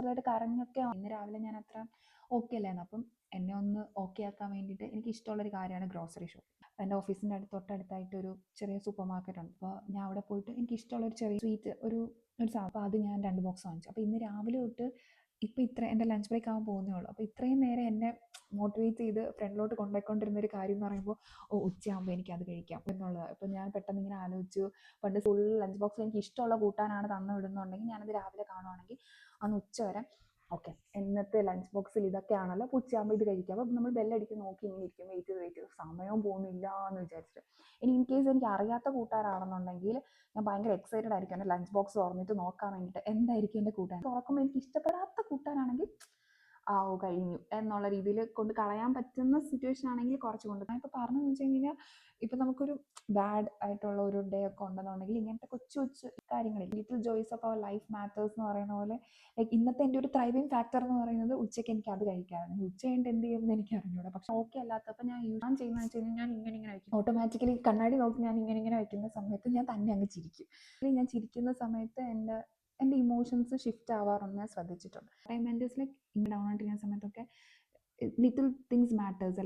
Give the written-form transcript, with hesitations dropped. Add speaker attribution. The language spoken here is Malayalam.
Speaker 1: ചെറുതായിട്ട് കരഞ്ഞൊക്കെ ഇന്ന് രാവിലെ ഞാൻ അത്ര ഓക്കെ അല്ലായിരുന്നു. അപ്പം എന്നെ ഒന്ന് ഓക്കെ ആക്കാൻ വേണ്ടിയിട്ട് എനിക്ക് ഇഷ്ടമുള്ളൊരു കാര്യമാണ് ഗ്രോസറി ഷോപ്പ്. എൻ്റെ ഓഫീസിൻ്റെ തൊട്ടടുത്തായിട്ട് ഒരു ചെറിയ സൂപ്പർ മാർക്കറ്റ് ഉണ്ട്. അപ്പോൾ ഞാൻ അവിടെ പോയിട്ട് എനിക്ക് ഇഷ്ടമുള്ളൊരു ചെറിയ സ്വീറ്റ് ഒരു സാധനം, അപ്പോൾ അത് ഞാൻ 2 ബോക്സ് വാങ്ങിച്ചു. അപ്പോൾ ഇന്ന് രാവിലെ തൊട്ട് ഇപ്പോൾ എൻ്റെ ലഞ്ച് ബ്രേക്ക് ആകാൻ പോകുന്നേ ഉള്ളൂ. അപ്പോൾ ഇത്രയും നേരം എന്നെ മോട്ടിവേറ്റ് ചെയ്ത് ഫ്രണ്ടിലോട്ട് കൊണ്ടുപോയിക്കൊണ്ടിരുന്ന ഒരു കാര്യം എന്ന് പറയുമ്പോൾ ഉച്ചയാകുമ്പോൾ എനിക്കത് കഴിക്കാം എന്നുള്ളത്. അപ്പോൾ ഞാൻ പെട്ടെന്ന് ഇങ്ങനെ ആലോചിച്ചു, പണ്ട് ഫുൾ ലഞ്ച് ബോക്സിൽ എനിക്ക് ഇഷ്ടമുള്ള കൂട്ടാനാണ് തന്നു വിടുന്നുണ്ടെങ്കിൽ ഞാനത് രാവിലെ കാണുവാണെങ്കിൽ അന്ന് ഉച്ച വരെ ഓക്കെ ഇന്നത്തെ ലഞ്ച് ബോക്സിൽ ഇതൊക്കെയാണല്ലോ, അപ്പോൾ ഉച്ചയാകുമ്പോൾ ഇത് കഴിക്കാം. അപ്പോൾ നമ്മൾ ബെല്ലടിക്ക് നോക്കി ഇങ്ങനെ ഇരിക്കും, വെയിറ്റ് ചെയ്ത് സമയവും പോകുന്നില്ല എന്ന് വിചാരിച്ചിട്ട്. ഇനി ഇൻ കേസ് എനിക്ക് അറിയാത്ത കൂട്ടാനാണെന്നുണ്ടെങ്കിൽ ഞാൻ ഭയങ്കര എക്സൈറ്റഡ് ആയിരിക്കും എൻ്റെ ലഞ്ച് ബോക്സ് തുറന്നിട്ട് നോക്കാൻ വേണ്ടിയിട്ട് എന്തായിരിക്കും എൻ്റെ കൂട്ടാൻ. തുറക്കുമ്പോൾ എനിക്ക് ഇഷ്ടപ്പെടാത്ത കൂട്ടാനാണെങ്കിൽ കഴിഞ്ഞു എന്നുള്ള രീതിയിൽ കൊണ്ട് കളയാൻ പറ്റുന്ന സിറ്റുവേഷൻ ആണെങ്കിൽ കുറച്ച് കൊണ്ട്. ഞാൻ ഇപ്പോൾ പറഞ്ഞതെന്ന് വെച്ച് കഴിഞ്ഞാൽ ഇപ്പം നമുക്കൊരു ബാഡ് ആയിട്ടുള്ള ഒരു ഡേ ഒക്കെ ഉണ്ടെന്നുണ്ടെങ്കിൽ ഇങ്ങനത്തെ കൊച്ചു കൊച്ചു കാര്യങ്ങളിൽ little joys of our life matters എന്ന് പറയുന്ന പോലെ, ലൈക്ക് ഇന്നത്തെ എൻ്റെ ഒരു ത്രൈവിങ് ഫാക്ടർ എന്ന് പറയുന്നത് ഉച്ചയ്ക്ക് എനിക്ക് അത് കഴിക്കാറുണ്ട്. ഉച്ച കഴിഞ്ഞിട്ട് എന്ത് ചെയ്യുമെന്ന് എനിക്ക് അറിഞ്ഞൂടാ. പക്ഷെ ഓക്കെ അല്ലാത്തപ്പോൾ ഞാൻ ചെയ്യുന്നതെന്ന് വെച്ച് കഴിഞ്ഞാൽ ഞാൻ ഇങ്ങനെ വയ്ക്കും. ഓട്ടോമാറ്റിക്കലി കണ്ണാടി നോക്കി ഞാൻ ഇങ്ങനെ വയ്ക്കുന്ന സമയത്ത് ഞാൻ തന്നെ അങ്ങ് ചിരിക്കും. ഞാൻ ചിരിക്കുന്ന സമയത്ത് എൻ്റെ ഇമോഷൻസ് ഷിഫ്റ്റ് ആവാറുണ്ട് ഞാൻ ശ്രദ്ധിച്ചിട്ടുണ്ട്. ടൈം മെൻറ്റേഴ്സിൽ ഇങ്ങനെ ഡൗൺ ആയിട്ടിരിക്കുന്ന സമയത്തൊക്കെ ലിറ്റിൽ തിങ്സ് മാറ്റേഴ്സ്